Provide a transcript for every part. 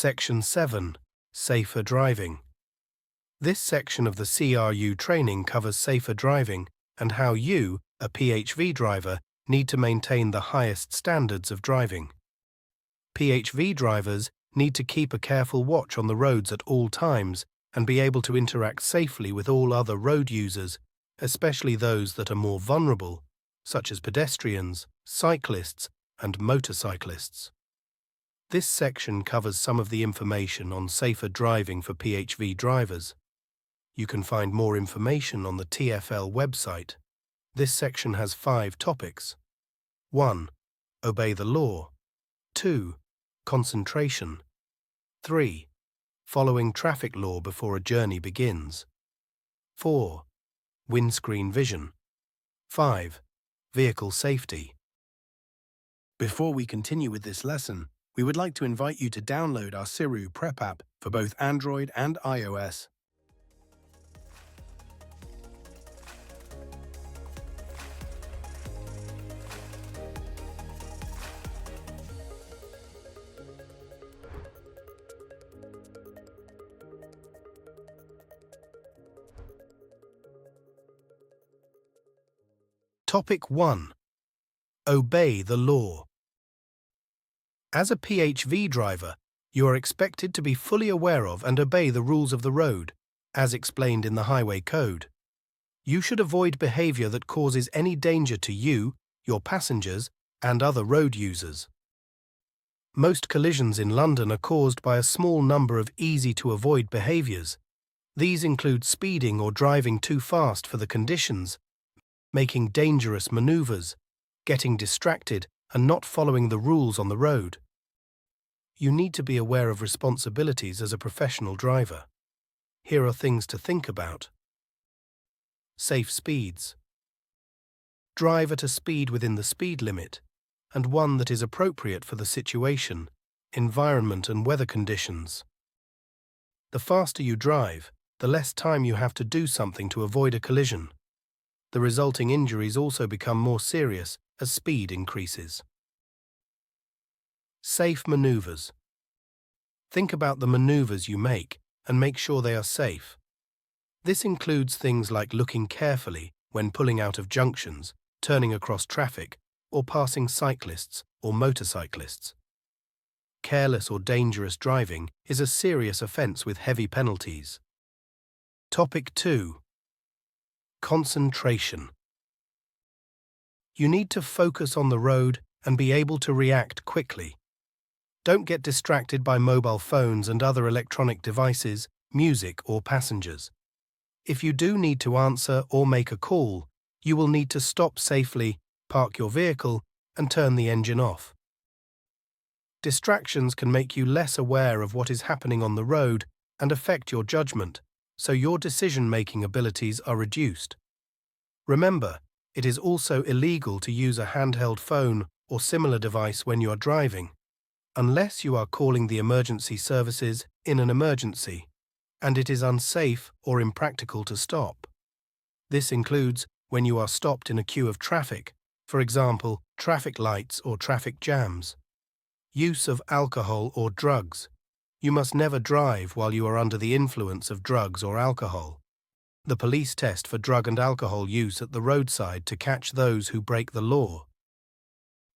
Section 7. Safer Driving. This section of the CRU training covers safer driving and how you, a PHV driver, need to maintain the highest standards of driving. PHV drivers need to keep a careful watch on the roads at all times and be able to interact safely with all other road users, especially those that are more vulnerable, such as pedestrians, cyclists, and motorcyclists. This section covers some of the information on safer driving for PHV drivers. You can find more information on the TfL website. This section has 5 topics. 1. Obey the law. 2. Concentration. 3. Following traffic law before a journey begins. 4. Windscreen vision. 5. Vehicle safety. Before we continue with this lesson, we would like to invite you to download our SERU Prep app for both Android and iOS. Topic 1. Obey the law. As a PHV driver, you are expected to be fully aware of and obey the rules of the road, as explained in the Highway Code. You should avoid behavior that causes any danger to you, your passengers, and other road users. Most collisions in London are caused by a small number of easy-to-avoid behaviors. These include speeding or driving too fast for the conditions, making dangerous maneuvers, getting distracted, and not following the rules on the road. You need to be aware of responsibilities as a professional driver. Here are things to think about. Safe speeds. Drive at a speed within the speed limit, and one that is appropriate for the situation, environment, and weather conditions. The faster you drive, the less time you have to do something to avoid a collision. The resulting injuries also become more serious as speed increases. Safe maneuvers. Think about the maneuvers you make and make sure they are safe. This includes things like looking carefully when pulling out of junctions, turning across traffic, or passing cyclists or motorcyclists. Careless or dangerous driving is a serious offence with heavy penalties. Topic 2. Concentration. You need to focus on the road and be able to react quickly. Don't get distracted by mobile phones and other electronic devices, music, or passengers. If you do need to answer or make a call, you will need to stop safely, park your vehicle, and turn the engine off. Distractions can make you less aware of what is happening on the road and affect your judgment, so your decision-making abilities are reduced. Remember, it is also illegal to use a handheld phone or similar device when you are driving, unless you are calling the emergency services in an emergency, and it is unsafe or impractical to stop. This includes when you are stopped in a queue of traffic, for example, traffic lights or traffic jams. Use of alcohol or drugs. You must never drive while you are under the influence of drugs or alcohol. The police test for drug and alcohol use at the roadside to catch those who break the law.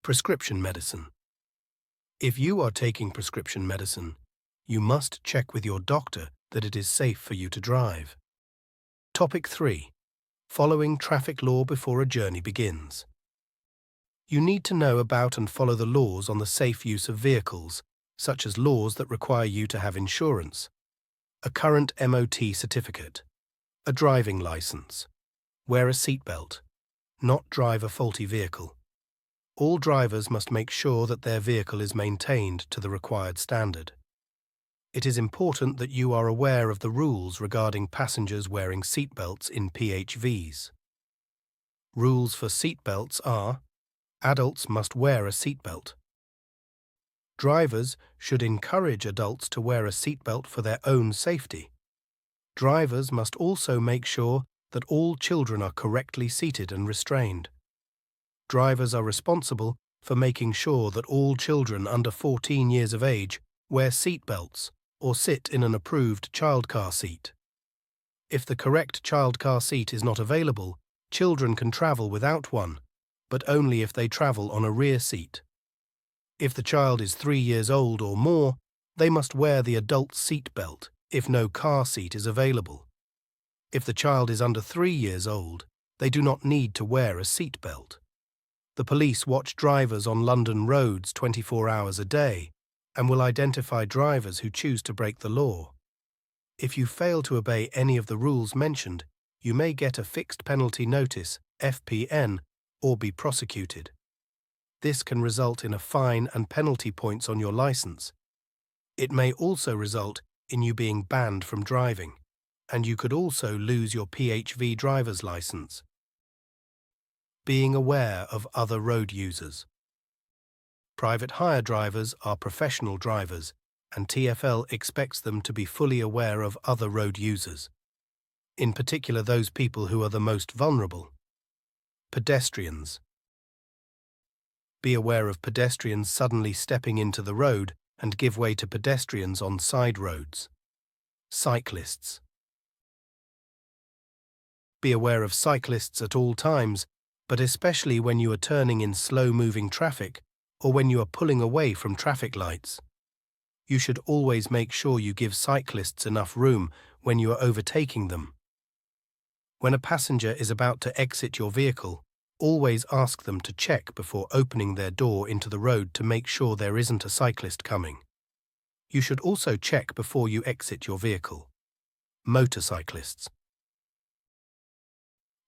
Prescription medicine. If you are taking prescription medicine, you must check with your doctor that it is safe for you to drive. Topic 3. Following traffic law before a journey begins. You need to know about and follow the laws on the safe use of vehicles, such as laws that require you to have insurance, a current MOT certificate, a driving license, wear a seatbelt, not drive a faulty vehicle. All drivers must make sure that their vehicle is maintained to the required standard. It is important that you are aware of the rules regarding passengers wearing seatbelts in PHVs. Rules for seatbelts are: adults must wear a seatbelt. Drivers should encourage adults to wear a seatbelt for their own safety. Drivers must also make sure that all children are correctly seated and restrained. Drivers are responsible for making sure that all children under 14 years of age Wear seat belts or sit in an approved child car seat. If the correct child car seat is not available, children can travel without one, but only if they travel on a rear seat. If the child is 3 years old or more, they must wear the adult seat belt if no car seat is available. If the child is under 3 years old, they do not need to wear a seat belt. The police watch drivers on London roads 24 hours a day and will identify drivers who choose to break the law. If you fail to obey any of the rules mentioned, you may get a fixed penalty notice, FPN, or be prosecuted. This can result in a fine and penalty points on your license. It may also result in you being banned from driving, and you could also lose your PHV driver's license. Being aware of other road users. Private hire drivers are professional drivers, and TfL expects them to be fully aware of other road users, in particular those people who are the most vulnerable. Pedestrians. Be aware of pedestrians suddenly stepping into the road and give way to pedestrians on side roads. Cyclists. Be aware of cyclists at all times, but especially when you are turning in slow-moving traffic or when you are pulling away from traffic lights. You should always make sure you give cyclists enough room when you are overtaking them. When a passenger is about to exit your vehicle, always ask them to check before opening their door into the road to make sure there isn't a cyclist coming. You should also check before you exit your vehicle. Motorcyclists.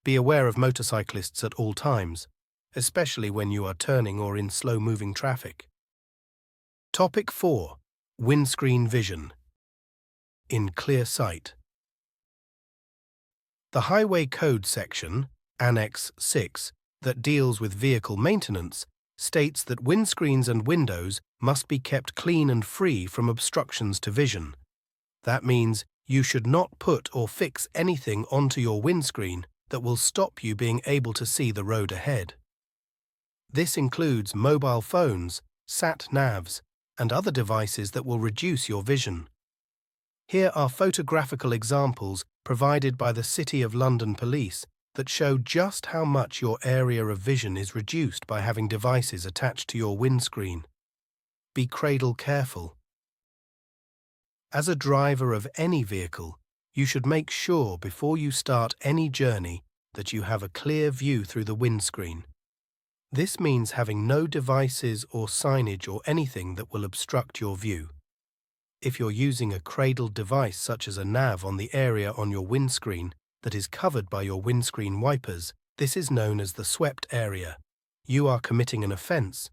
Be aware of motorcyclists at all times, especially when you are turning or in slow-moving traffic. Topic 4. Windscreen vision. In clear sight. The Highway Code section, Annex 6, that deals with vehicle maintenance, states that windscreens and windows must be kept clean and free from obstructions to vision. That means you should not put or fix anything onto your windscreen that will stop you being able to see the road ahead. This includes mobile phones, sat-navs, and other devices that will reduce your vision. Here are photographical examples provided by the City of London Police that show just how much your area of vision is reduced by having devices attached to your windscreen. Be cradle careful. As a driver of any vehicle, you should make sure before you start any journey that you have a clear view through the windscreen. This means having no devices or signage or anything that will obstruct your view. If you're using a cradled device such as a nav on the area on your windscreen that is covered by your windscreen wipers, this is known as the swept area. You are committing an offence.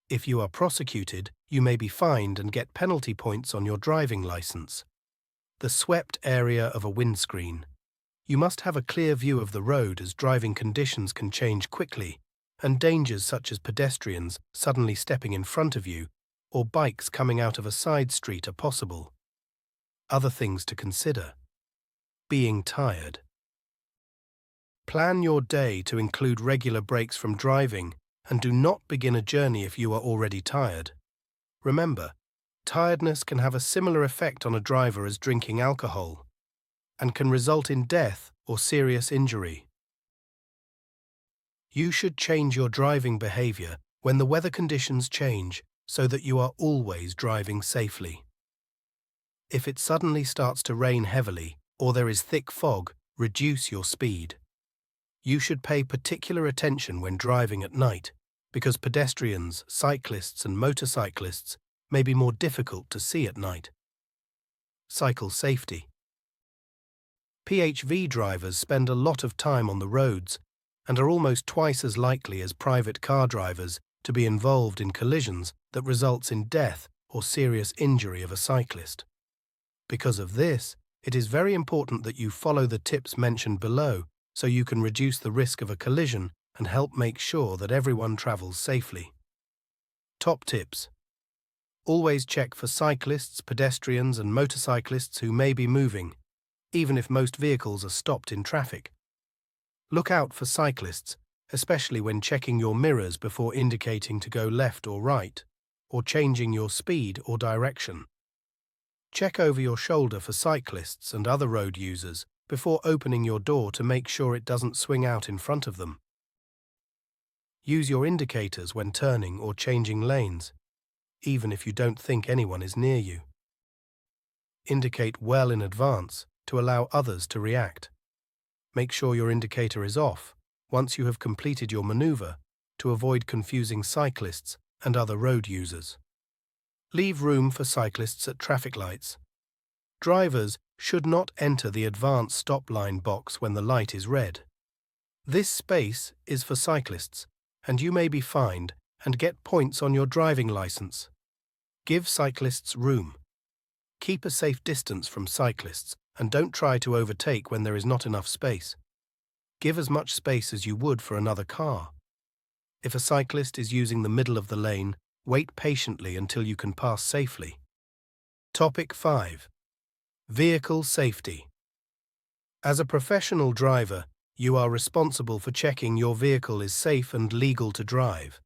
If you are prosecuted, you may be fined and get penalty points on your driving licence. The swept area of a windscreen. You must have a clear view of the road as driving conditions can change quickly, and dangers such as pedestrians suddenly stepping in front of you or bikes coming out of a side street are possible. Other things to consider. Being tired. Plan your day to include regular breaks from driving and do not begin a journey if you are already tired. Remember, tiredness can have a similar effect on a driver as drinking alcohol and can result in death or serious injury. You should change your driving behavior when the weather conditions change so that you are always driving safely. If it suddenly starts to rain heavily or there is thick fog, reduce your speed. You should pay particular attention when driving at night because pedestrians, cyclists and motorcyclists may be more difficult to see at night. Cycle safety. PHV drivers spend a lot of time on the roads and are almost twice as likely as private car drivers to be involved in collisions that results in death or serious injury of a cyclist. Because of this, it is very important that you follow the tips mentioned below so you can reduce the risk of a collision and help make sure that everyone travels safely. Top tips. Always check for cyclists, pedestrians and motorcyclists who may be moving, even if most vehicles are stopped in traffic. Look out for cyclists, especially when checking your mirrors before indicating to go left or right, or changing your speed or direction. Check over your shoulder for cyclists and other road users before opening your door to make sure it doesn't swing out in front of them. Use your indicators when turning or changing lanes, even if you don't think anyone is near you. Indicate well in advance to allow others to react. Make sure your indicator is off once you have completed your maneuver to avoid confusing cyclists and other road users. Leave room for cyclists at traffic lights. Drivers should not enter the advanced stop line box when the light is red. This space is for cyclists, and you may be fined and get points on your driving license. Give cyclists room. Keep a safe distance from cyclists and don't try to overtake when there is not enough space. Give as much space as you would for another car. If a cyclist is using the middle of the lane, wait patiently until you can pass safely. Topic 5. Vehicle safety. As a professional driver, you are responsible for checking your vehicle is safe and legal to drive.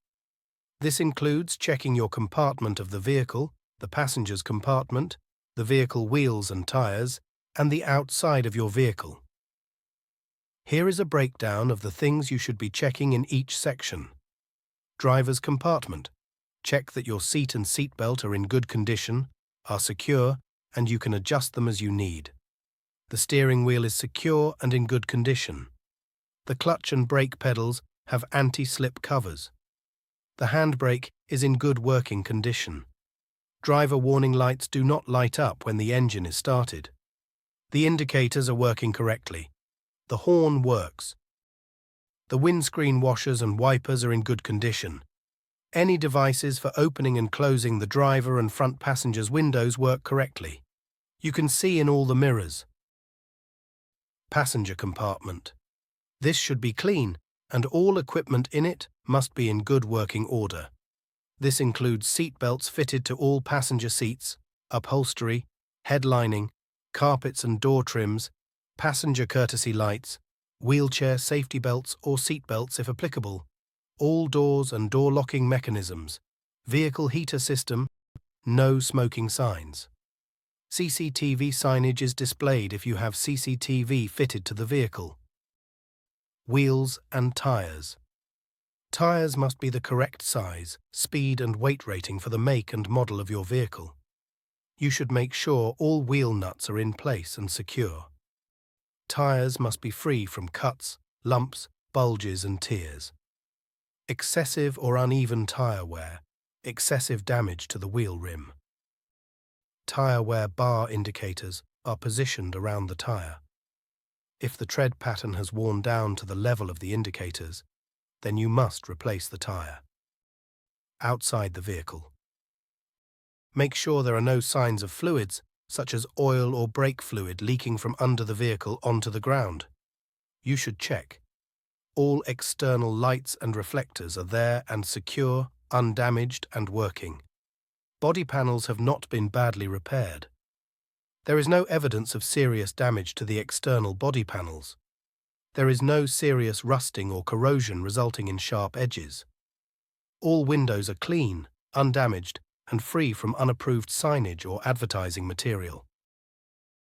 This includes checking your compartment of the vehicle, the passenger's compartment, the vehicle wheels and tires, and the outside of your vehicle. Here is a breakdown of the things you should be checking in each section. Driver's compartment. Check that your seat and seatbelt are in good condition, are secure, and you can adjust them as you need. The steering wheel is secure and in good condition. The clutch and brake pedals have anti-slip covers. The handbrake is in good working condition. Driver warning lights do not light up when the engine is started. The indicators are working correctly. The horn works. The windscreen washers and wipers are in good condition. Any devices for opening and closing the driver and front passenger's windows work correctly. You can see in all the mirrors. Passenger compartment. This should be clean, and all equipment in it must be in good working order. This includes seat belts fitted to all passenger seats, upholstery, headlining, carpets and door trims, passenger courtesy lights, wheelchair safety belts or seat belts if applicable, all doors and door locking mechanisms, vehicle heater system, no smoking signs. CCTV signage is displayed if you have CCTV fitted to the vehicle. Wheels and tires. Tires must be the correct size, speed and weight rating for the make and model of your vehicle. You should make sure all wheel nuts are in place and secure. Tires must be free from cuts, lumps, bulges and tears. Excessive or uneven tire wear, excessive damage to the wheel rim. Tire wear bar indicators are positioned around the tire. If the tread pattern has worn down to the level of the indicators, then you must replace the tire. Outside the vehicle. Make sure there are no signs of fluids, such as oil or brake fluid leaking from under the vehicle onto the ground. You should check. All external lights and reflectors are there and secure, undamaged and working. Body panels have not been badly repaired. There is no evidence of serious damage to the external body panels. There is no serious rusting or corrosion resulting in sharp edges. All windows are clean, undamaged, and free from unapproved signage or advertising material.